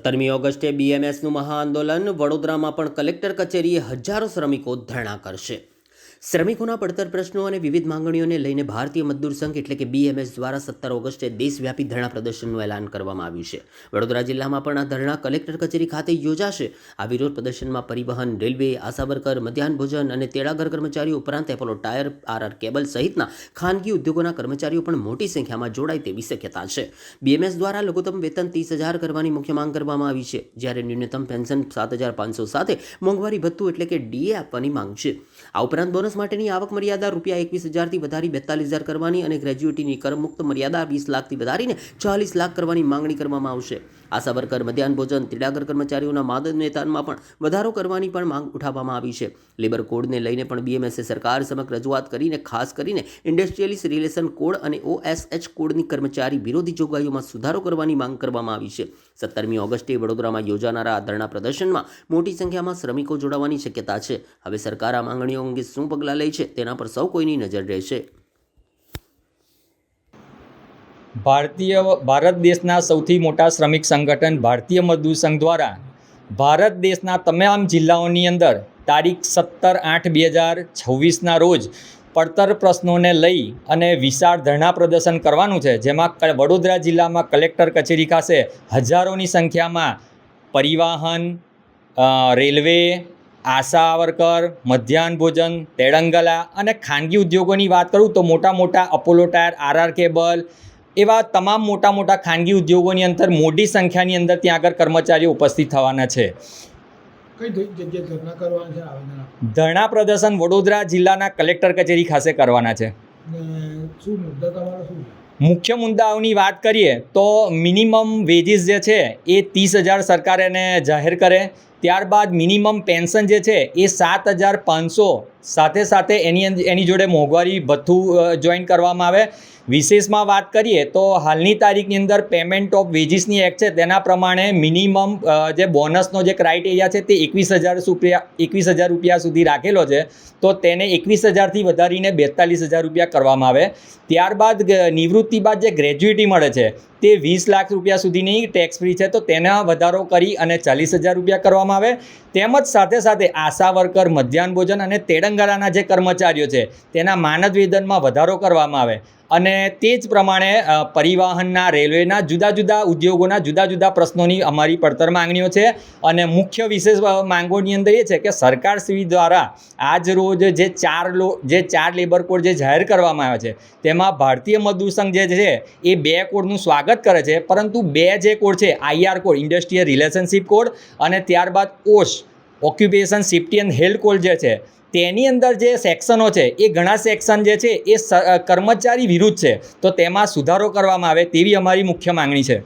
17મી ઓગસ્ટે બીએમએસનું મહાઆંદોલન વડોદરામાં પણ કલેક્ટર કચેરીએ હજારો શ્રમિકો ધરણા કરશે। શ્રમિકોના પડતર પ્રશ્નો અને વિવિધ માંગણીઓને લઈને ભારતીય મજદૂર સંઘ એટલે કે બીએમએસ દ્વારા 17 ઓગસ્ટે દેશવ્યાપી ધરણા પ્રદર્શનનું એલાન કરવામાં આવ્યું છે। વડોદરા જિલ્લામાં પણ આ ધરણા કલેક્ટર કચેરી ખાતે યોજાશે। આ વિરોધ પ્રદર્શનમાં પરિવહન, રેલવે, આશા વર્કર, મધ્યાહન ભોજન અને તેડાગર કર્મચારીઓ ઉપરાંત એપોલો ટાયર, આરઆર કેબલ સહિતના ખાનગી ઉદ્યોગોના કર્મચારીઓ પણ મોટી સંખ્યામાં જોડાય તેવી શક્યતા છે। બીએમએસ દ્વારા લઘુત્તમ વેતન 30,000 કરવાની મુખ્ય માંગ કરવામાં આવી છે, જ્યારે ન્યૂનતમ પેન્શન 7,500 સાથે મોંઘવારી ભથ્થું એટલે કે ડીએ આપવાની માંગ છે। આ ઉપરાંત બોનસ માટેની આવક મર્યાદા ₹21,000થી વધારી 42,000 કરવાની અને ગ્રેજ્યુએટીની કરમુક્ત મર્યાદા 20 લાખથી વધારીને 40 લાખ કરવાની માંગણી કરવામાં આવશે। આશા વર્કર, મધ્યાહન ભોજન, તેડાગર કર્મચારીઓના માનદ વેતનમાં પણ વધારો કરવાની પણ માંગ ઉઠાવવામાં આવી છે। લેબર કોડને લઈને પણ બીએમએસે સરકાર સમક્ષ રજૂઆત કરીને ખાસ કરીને ઇન્ડસ્ટ્રીયલિસ્ટ રિલેશન કોડ અને OSH કોડની કર્મચારી વિરોધી જોગવાઈઓમાં સુધારો કરવાની માંગ કરવામાં આવી છે। 17મી ઓગસ્ટે વડોદરામાં યોજાનારા આ ધરણા પ્રદર્શનમાં મોટી સંખ્યામાં શ્રમિકો જોડાવાની શક્યતા છે। હવે સરકાર આ માંગણીઓ અંગે શું પગલાં લે છે તેના પર સૌ કોઈની નજર રહેશે। ભારત દેશના સૌથી મોટા શ્રમિક સંગઠન ભારતીય મજદૂર સંઘ દ્વારા ભારત દેશના તમામ જિલ્લાઓની અંદર તારીખ 17/8/2026ના રોજ પડતર પ્રશ્નોને લઈ અને વિશાળ ધરણા પ્રદર્શન કરવાનું છે, જેમાં વડોદરા જિલ્લામાં કલેક્ટર કચેરી ખાતે હજારોની સંખ્યામાં પરિવહન, રેલવે, આશા વર્કર, મધ્યાહન ભોજન, તેડંગલા અને ખાનગી ઉદ્યોગોની વાત કરું તો મોટા મોટા અપોલો ટાયર, આરઆર કેબલ એવા તમામ મોટા ખાનગી ઉદ્યોગોની અંદર મોટી સંખ્યાની અંદર ત્યાં આગળ કર્મચારીઓ ઉપસ્થિત થવાના છે। ધરણા પ્રદર્શન વડોદરા જિલ્લાના કલેક્ટર કચેરી ખાતે કરવાના છે। મુખ્ય મુદ્દાઓની વાત કરીએ તો મિનિમમ વેજીસ જે છે એ 30,000 સરકાર એને જાહેર કરે। ત્યારબાદ મિનિમમ પેન્શન જે છે એ 7,500 સાથે એની જોડે મોંઘવારી ભથ્થું જોઈન કરવામાં આવે। વિશેષમાં વાત કરીએ તો હાલની તારીખની અંદર પેમેન્ટ ઓફ વેજીસની એક્ટ છે તેના પ્રમાણે મિનિમમ જે બોનસનો જે ક્રાઇટેરિયા છે તે 21,000 રૂપિયા સુધી રાખેલો છે, તો તેને 21,000થી વધારીને 42,000 રૂપિયા કરવામાં આવે। ત્યારબાદ નિવૃત્તિ બાદ જે ગ્રેજ્યુએટી મળે છે તે 20 લાખ રૂપિયા સુધીની ટેક્સ ફ્રી છે, તો તેના વધારો કરી અને 40,000 રૂપિયા કરવામાં આવે। તેમજ સાથે આશા વર્કર, મધ્યાહન ભોજન અને તેડંગારાના જે કર્મચારીઓ છે તેના માનદ વેતનમાં વધારો કરવામાં આવે અને તે જ પ્રમાણે પરિવહનના, રેલવેના જુદા જુદા ઉદ્યોગોના જુદા જુદા પ્રશ્નોની અમારી પડતર માંગણીઓ છે। અને મુખ્ય વિશેષ માંગોની અંદર એ છે કે સરકારશ્રી દ્વારા આજ રોજ જે ચાર લેબર કોડ જે જાહેર કરવામાં આવ્યા છે તેમાં ભારતીય મજદૂર સંઘ જે છે એ 2 કોડનું સ્વાગત કરે છે, પરંતુ 2 જે કોડ છે IR code, industrial relationship code, અને ત્યારબાદ OSH, occupation safety and health code જે છે તેની અંદર જે સેક્શનો છે એ ઘણા સેક્શન જે છે એ કર્મચારી વિરુદ્ધ છે, તો તેમાં સુધારો કરવામાં આવે તેવી અમારી મુખ્ય માંગણી છે।